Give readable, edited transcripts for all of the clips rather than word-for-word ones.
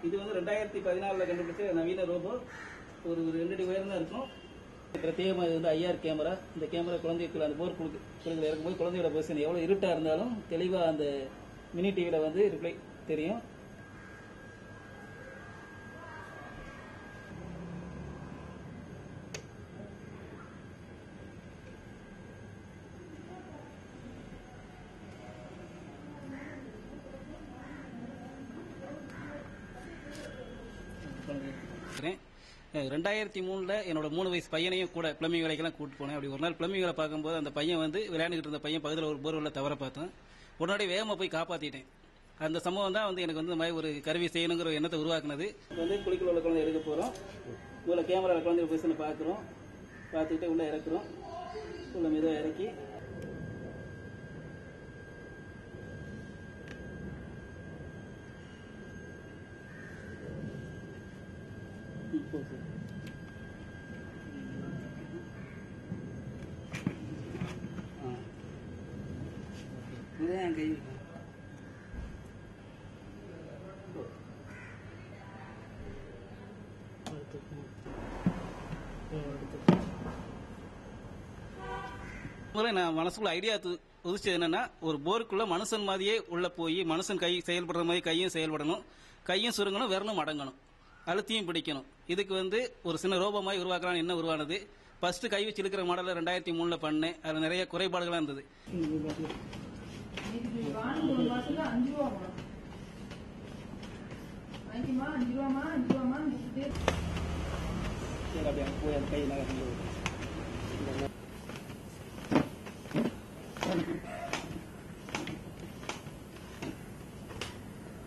இது வந்து 2014 கண்டுபிடிச்ச நவீன ரோபோ. ஒரு 2 அடி உயரம் தான் இருக்கும். பிரத்யேகமாக இது வந்து IR கேமரா. இந்த கேமரா குழந்தைக்குள்ள அந்த போர் குழுக்கள் இறக்கும்போது குழந்தையோட பொசிஷன் எவ்வளோ இருட்டாக இருந்தாலும் தெளிவாக அந்த மினி டிவியில் வந்து ரிப்ளை தெரியும். இருக்கிறேன். 2003 என்னோட 3 வயசு பையனையும் கூட பிளம்பிங் வேலைக்கெல்லாம் கூட்டு போனேன். அப்படி ஒரு நாள் பிளம்பிங் வேலை பார்க்கும்போது அந்த பையன் வந்து விளையாண்டுகிட்டு இருந்த பையன் பக்கத்தில் ஒரு போர்வெல்ல தவற பார்த்தேன். உடனே வேகமாக போய் காப்பாற்றிட்டேன். அந்த சம்பவம் தான் வந்து எனக்கு வந்து இந்த மாதிரி ஒரு கருவி செய்யணுங்கிற எண்ணத்தை உருவாக்குனது. வந்து குளிக்கல உள்ள குழந்தை எடுக்க போகிறோம். உள்ள கேமரா குழந்தை பொசிஷனை பார்க்குறோம். பார்த்துக்கிட்டு உள்ளே இறக்குறோம். உள்ள மெதுவாக இறக்கி இதுதான் கை நான் மனசுக்குள்ள ஐடியா உதிச்சது என்னன்னா, ஒரு போருக்குள்ள மனுஷன் மாதிரியே உள்ள போய் மனுஷன் கை செயல்படுற மாதிரி கையும் செயல்படணும், கையும் சுருங்கணும், விரலும் அடங்கணும், அழுத்தியும் பிடிக்கணும். இதுக்கு வந்து ஒரு சின்ன ரோபமாய் உருவாக்கலான்னு என்ன உருவானது. ஃபர்ஸ்ட் கை வச்சு இழுக்கிற மாடல 2003 பண்ணேன். அதுல நிறைய குறைபாடுகளா இருந்தது.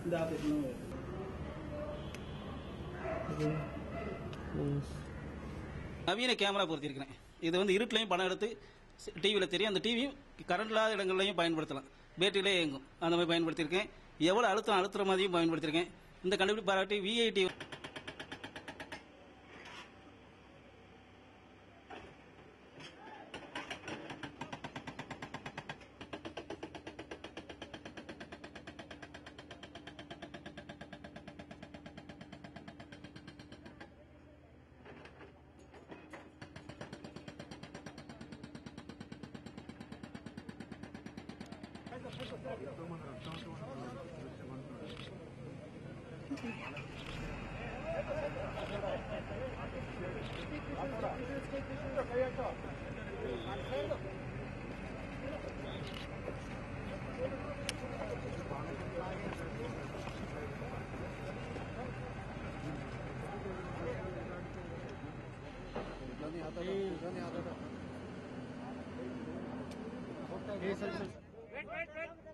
இந்த ஆபரேஷன் நவீன கேமரா பொருத்திருக்கிறேன். இது வந்து இருட்டிலையும் படம் எடுத்து டிவியில் தெரியும். அந்த டிவியும் கரண்ட் இல்லாத இடங்கள்லையும் பயன்படுத்தலாம். பேட்டரியிலே இயங்கும். அந்த மாதிரி பயன்படுத்தியிருக்கேன். எவ்வளோ அழுத்துற மாதிரியும் பயன்படுத்தியிருக்கேன். இந்த கண்டுபிடிப்பு பாராட்டி VIT Wait.